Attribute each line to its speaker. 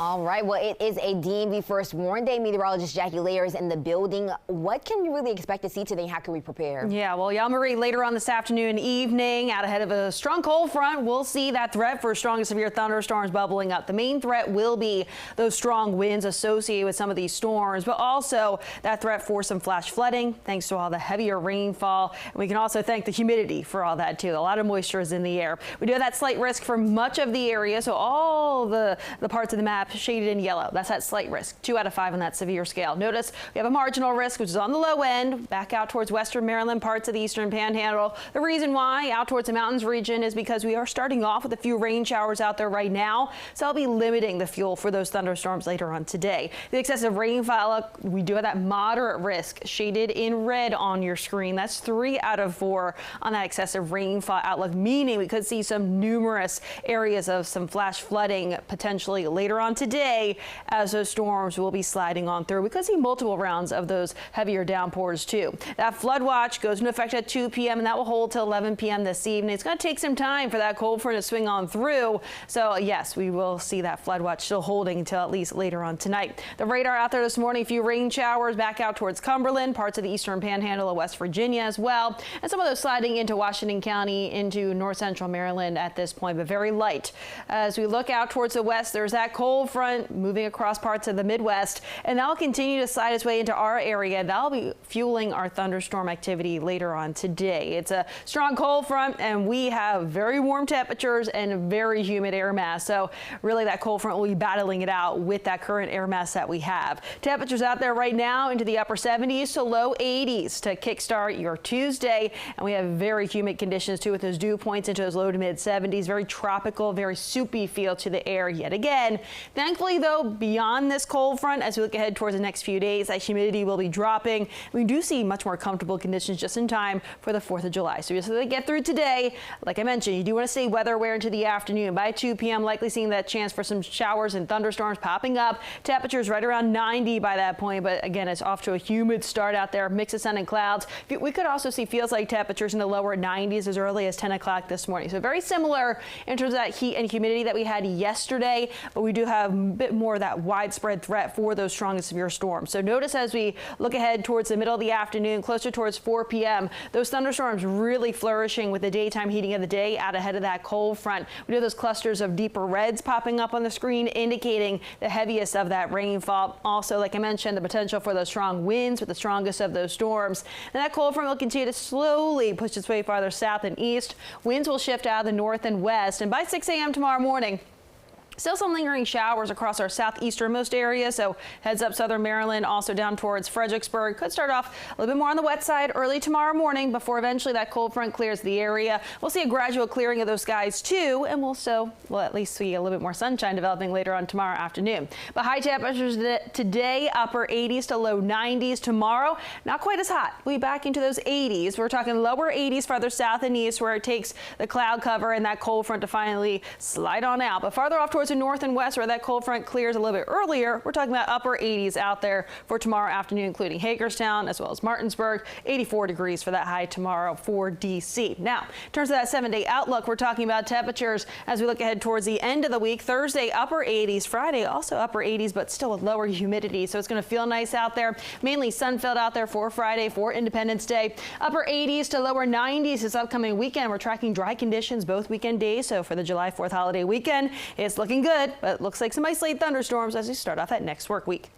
Speaker 1: All right, well, it is a DMV First Warn Day. Meteorologist Jackie Layer is in the building. What can you really expect to see today? How can we prepare?
Speaker 2: Yeah, well, Marie, later on this afternoon and evening, out ahead of a strong cold front, we'll see that threat for strong and severe thunderstorms bubbling up. The main threat will be those strong winds associated with some of these storms, but also that threat for some flash flooding, thanks to all the heavier rainfall. And we can also thank the humidity for all that, too. A lot of moisture is in the air. We do have that slight risk for much of the area, so all the parts of the map shaded in yellow. That's that slight risk, 2 out of 5 on that severe scale. Notice we have a marginal risk, which is on the low end, back out towards western Maryland, parts of the eastern panhandle. The reason why out towards the mountains region is because we are starting off with a few rain showers out there right now, so I'll be limiting the fuel for those thunderstorms later on today. The excessive rainfall, we do have that moderate risk shaded in red on your screen. That's 3 out of 4 on that excessive rainfall outlook, meaning we could see some numerous areas of some flash flooding potentially later on today as those storms will be sliding on through. We could see multiple rounds of those heavier downpours too. That flood watch goes into effect at 2 p.m. and that will hold till 11 p.m. this evening. It's going to take some time for that cold front to swing on through. So yes, we will see that flood watch still holding until at least later on tonight. The radar out there this morning, a few rain showers back out towards Cumberland, parts of the eastern panhandle of West Virginia as well. And some of those sliding into Washington County, into north central Maryland at this point, but very light. As we look out towards the west, there's that cold front moving across parts of the Midwest, and that'll continue to slide its way into our area. That'll be fueling our thunderstorm activity later on today. It's a strong cold front, and we have very warm temperatures and very humid air mass. So really that cold front will be battling it out with that current air mass that we have. Temperatures out there right now into the upper 70s to low 80s to kickstart your Tuesday. And we have very humid conditions too, with those dew points into those low to mid 70s. Very tropical, very soupy feel to the air yet again. Thankfully, though, beyond this cold front, as we look ahead towards the next few days, that humidity will be dropping. We do see much more comfortable conditions just in time for the 4th of July. So just as they get through today, like I mentioned, you do want to stay weather aware into the afternoon. By 2 p.m., likely seeing that chance for some showers and thunderstorms popping up. Temperatures right around 90 by that point. But again, it's off to a humid start out there. Mix of sun and clouds. We could also see feels like temperatures in the lower 90s as early as 10 o'clock this morning. So very similar in terms of that heat and humidity that we had yesterday. But we do have a bit more of that widespread threat for those strong and severe storms. So notice as we look ahead towards the middle of the afternoon, closer towards 4 p.m., those thunderstorms really flourishing with the daytime heating of the day out ahead of that cold front. We do those clusters of deeper reds popping up on the screen, indicating the heaviest of that rainfall. Also, like I mentioned, the potential for those strong winds with the strongest of those storms. And that cold front will continue to slowly push its way farther south and east. Winds will shift out of the north and west. And by 6 a.m. tomorrow morning, still some lingering showers across our southeasternmost area, so heads up southern Maryland, also down towards Fredericksburg. Could start off a little bit more on the wet side early tomorrow morning before eventually that cold front clears the area. We'll see a gradual clearing of those skies too, and we'll at least see a little bit more sunshine developing later on tomorrow afternoon. But high temperatures today, upper 80s to low 90s. Tomorrow, not quite as hot. We'll be back into those 80s. We're talking lower 80s farther south and east, where it takes the cloud cover and that cold front to finally slide on out. But farther off towards the north and west, where that cold front clears a little bit earlier, we're talking about upper 80s out there for tomorrow afternoon, including Hagerstown as well as Martinsburg. 84 degrees for that high tomorrow for DC. Now, in terms of that 7-day outlook, we're talking about temperatures as we look ahead towards the end of the week. Thursday, upper 80s. Friday, also upper 80s, but still with lower humidity. So it's going to feel nice out there. Mainly sun-filled out there for Friday, for Independence Day. Upper 80s to lower 90s this upcoming weekend. We're tracking dry conditions both weekend days. So for the July 4th holiday weekend, it's looking good, but it looks like some isolated thunderstorms as we start off that next work week.